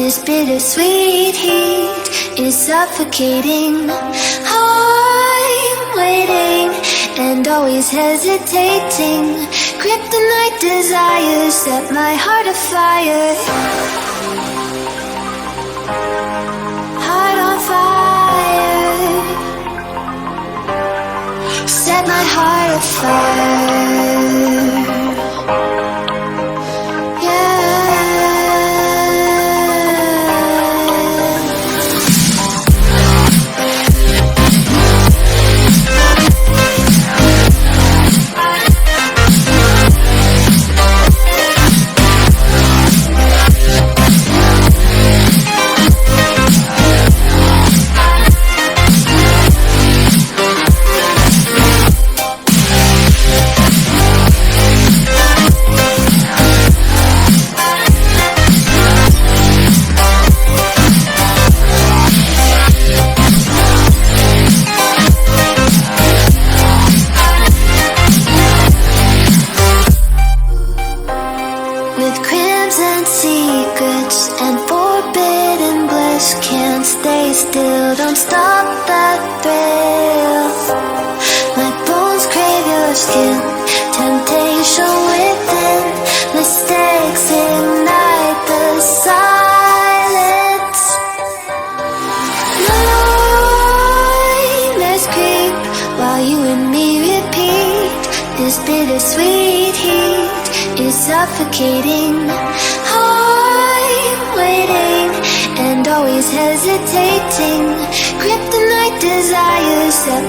This bittersweet heat is suffocating. I'm waiting and always hesitating. Kryptonite desires set my heart afire. Heart on fire. Set my heart afire. With crimson secrets and forbidden bliss, can't stay still, don't stop that thrill. My bones crave your skin, temptation within, mistakes ignite the silence. Nightmares creep while you and me repeat. This bittersweet heat is suffocating. I'm waiting and always hesitating. Kryptonite desires set my